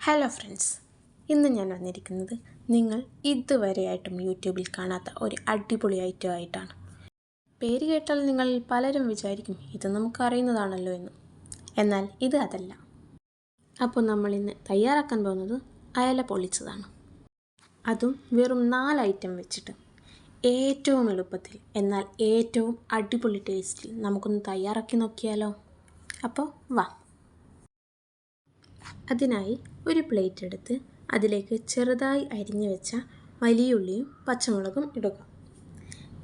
Hello friends, ഇന്ന് ഞാൻ വന്നിരിക്കുന്നത് നിങ്ങൾ ഇതുവരെയായിട്ടും യൂട്യൂബിൽ കാണാത്ത ഒരു അടിപൊളി ഐറ്റം ആയിട്ടാണ്. പേര് കേട്ടാൽ നിങ്ങളിൽ പലരും വിചാരിക്കും ഇത് നമുക്കറിയുന്നതാണല്ലോ എന്ന്. എന്നാൽ ഇത് അതല്ല. അപ്പോൾ നമ്മൾ ഇന്ന് തയ്യാറാക്കാൻ പോകുന്നത് അയല പൊള്ളിച്ചതാണ്. അതും വെറും 4 ഐറ്റം വെച്ചിട്ട് ഏറ്റവും എളുപ്പത്തിൽ എന്നാൽ ഏറ്റവും അടിപൊളി ടേസ്റ്റിൽ നമുക്കൊന്ന് തയ്യാറാക്കി നോക്കിയാലോ? അപ്പോൾ വാ. അതിനായി ഒരു പ്ലേറ്റ് എടുത്ത് അതിലേക്ക് ചെറുതായി അരിഞ്ഞു വെച്ച വലിയ ഉള്ളിയും പച്ചമുളകും ഇടുക.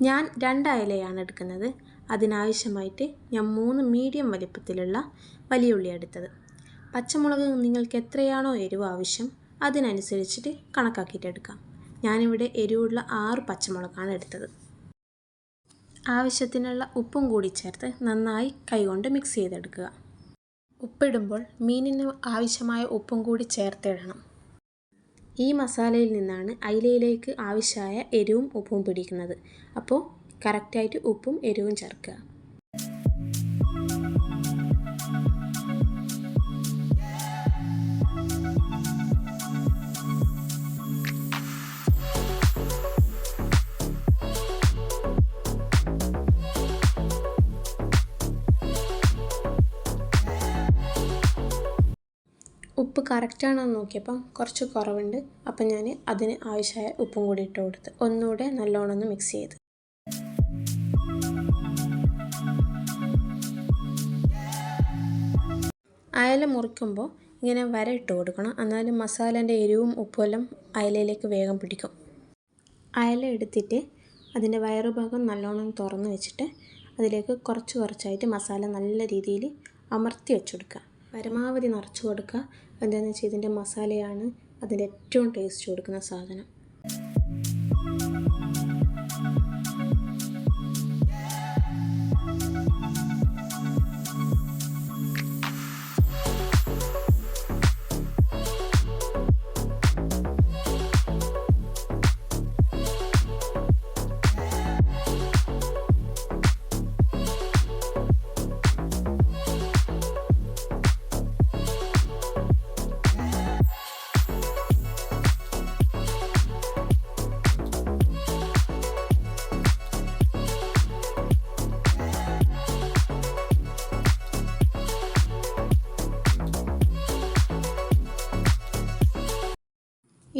ഞാൻ 2 അയലയാണ് എടുക്കുന്നത്. അതിനാവശ്യമായിട്ട് ഞാൻ 3 മീഡിയം വലിപ്പത്തിലുള്ള വലിയ ഉള്ളി എടുത്തത്. പച്ചമുളക് നിങ്ങൾക്ക് എത്രയാണോ എരിവ് ആവശ്യം അതിനനുസരിച്ചിട്ട് കണക്കാക്കിയിട്ട് എടുക്കാം. ഞാനിവിടെ എരിവുള്ള 6 പച്ചമുളകാണ് എടുത്തത്. ആവശ്യത്തിനുള്ള ഉപ്പും കൂടി ചേർത്ത് നന്നായി കൈകൊണ്ട് മിക്സ് ചെയ്തെടുക്കുക. ഉപ്പിടുമ്പോൾ മീനിന് ആവശ്യമായ ഉപ്പും കൂടി ചേർത്തിടണം. ഈ മസാലയിൽ നിന്നാണ് അയിലയിലേക്ക് ആവശ്യമായ എരിവും ഉപ്പും പിടിക്കുന്നത്. അപ്പോൾ കറക്റ്റായിട്ട് ഉപ്പും എരിവും ചേർക്കുക. ഉപ്പ് കറക്റ്റാണോ എന്ന് നോക്കിയപ്പം കുറച്ച് കുറവുണ്ട്. അപ്പം ഞാൻ അതിന് ആവശ്യമായ ഉപ്പും കൂടി ഇട്ട് കൊടുത്ത് ഒന്നുകൂടെ നല്ലോണം ഒന്ന് മിക്സ് ചെയ്ത്. അയല മുറിക്കുമ്പോൾ ഇങ്ങനെ വര ഇട്ട് കൊടുക്കണം. എന്നാലും മസാലേൻ്റെ എരിവും ഉപ്പുമെല്ലാം അയലയിലേക്ക് വേഗം പിടിക്കും. അയല എടുത്തിട്ട് അതിൻ്റെ വയറുഭാഗം നല്ലോണം തുറന്ന് വെച്ചിട്ട് അതിലേക്ക് കുറച്ചായിട്ട് മസാല നല്ല രീതിയിൽ അമർത്തി വെച്ചെടുക്കുക. പരമാവധി നിറച്ച് കൊടുക്കുക. എന്താണെന്ന് വെച്ചാൽ ഇതിൻ്റെ മസാലയാണ് അതിൻ്റെ ഏറ്റവും ടേസ്റ്റ് കൊടുക്കുന്ന സാധനം.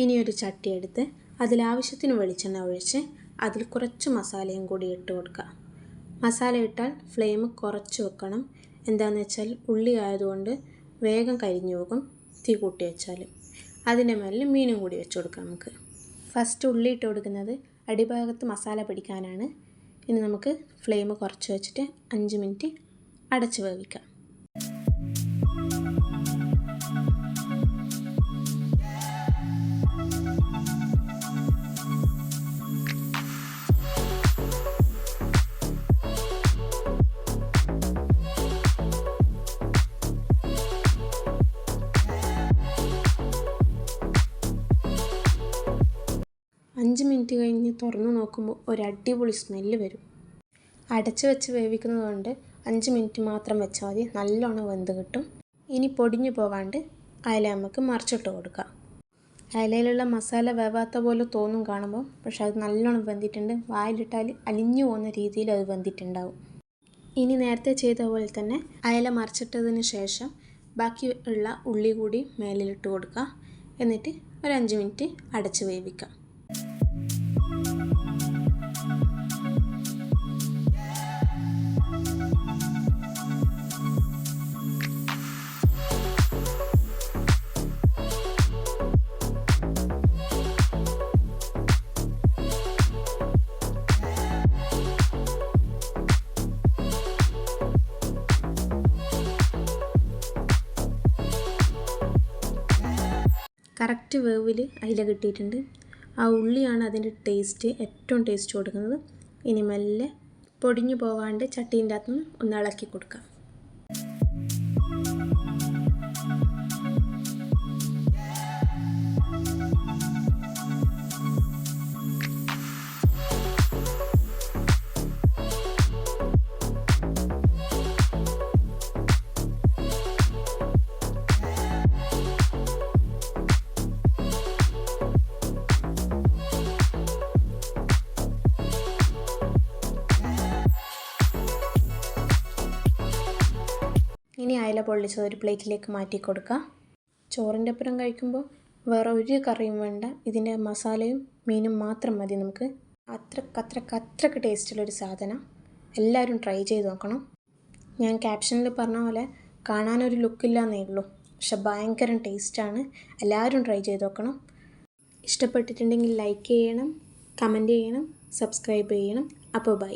ഇനി ഒരു ചട്ടി എടുത്ത് അതിലാവശ്യത്തിന് വെളിച്ചെണ്ണ ഒഴിച്ച് അതിൽ കുറച്ച് മസാലയും കൂടി ഇട്ട് കൊടുക്കുക. മസാല ഇട്ടാൽ ഫ്ലെയിം കുറച്ച് വെക്കണം. എന്താണെന്ന് വെച്ചാൽ ഉള്ളി ആയതുകൊണ്ട് വേഗം കരിഞ്ഞു പോകും തീ കൂട്ടി വെച്ചാൽ. അതിൻ്റെ മേലെ മീനും കൂടി വെച്ച് കൊടുക്കാം നമുക്ക്. ഫസ്റ്റ് ഉള്ളി ഇട്ട് കൊടുക്കുന്നത് അടിഭാഗത്ത് മസാല പിടിക്കാനാണ്. ഇനി നമുക്ക് ഫ്ലെയിം കുറച്ച് വെച്ചിട്ട് 5 മിനിറ്റ് അടച്ച് വേവിക്കാം. അഞ്ച് മിനിറ്റ് കഴിഞ്ഞ് തുറന്ന് നോക്കുമ്പോൾ ഒരു അടിപൊളി സ്മെല്ല് വരും. അടച്ച് വെച്ച് വേവിക്കുന്നത് കൊണ്ട് 5 മിനിറ്റ് മാത്രം വെച്ചാൽ മതി, നല്ലോണം വെന്ത് കിട്ടും. ഇനി പൊടിഞ്ഞു പോവാണ്ട് അയല നമുക്ക് മറിച്ചിട്ട് കൊടുക്കാം. അയലയിലുള്ള മസാല വേവാത്ത പോലെ തോന്നും കാണുമ്പോൾ, പക്ഷെ അത് നല്ലോണം വെന്തിട്ടുണ്ട്. വായിലിട്ടാൽ അലിഞ്ഞു പോകുന്ന രീതിയിൽ അത് വെന്തിട്ടുണ്ടാവും. ഇനി നേരത്തെ ചെയ്ത പോലെ തന്നെ അയല മറിച്ചിട്ടതിന് ശേഷം ബാക്കി ഉള്ള ഉള്ളി കൂടി മേലിലിട്ട് കൊടുക്കുക. എന്നിട്ട് ഒരു 5 മിനിറ്റ് അടച്ച് വേവിക്കാം. കറക്റ്റ് വേവിൽ അയില കിട്ടിയിട്ടുണ്ട്. ആ ഉള്ളിയാണ് അതിൻ്റെ ഏറ്റവും ടേസ്റ്റ് കൊടുക്കുന്നത്. ഇനി മെല്ലെ പൊടിഞ്ഞു പോവാണ്ട് ചട്ടീൻ്റെ അകത്തുനിന്ന് ഒന്ന് ഇളക്കി കൊടുക്കാം. ഇനി അയല പൊള്ളിച്ചത് ഒരു പ്ലേറ്റിലേക്ക് മാറ്റി കൊടുക്കുക. ചോറിൻ്റെ ഒപ്പം കഴിക്കുമ്പോൾ വേറെ ഒരു കറിയും വേണ്ട, ഇതിൻ്റെ മസാലയും മീനും മാത്രം മതി നമുക്ക്. അത്രക്ക് ടേസ്റ്റുള്ളൊരു സാധനം. എല്ലാവരും ട്രൈ ചെയ്ത് നോക്കണം. ഞാൻ ക്യാപ്ഷനിൽ പറഞ്ഞ പോലെ കാണാനൊരു ലുക്കില്ലാന്നേ ഉള്ളൂ, പക്ഷെ ഭയങ്കര ടേസ്റ്റാണ്. എല്ലാവരും ട്രൈ ചെയ്ത് നോക്കണം. ഇഷ്ടപ്പെട്ടിട്ടുണ്ടെങ്കിൽ ലൈക്ക് ചെയ്യണം, കമൻറ്റ് ചെയ്യണം, സബ്സ്ക്രൈബ് ചെയ്യണം. അപ്പോൾ ബൈ.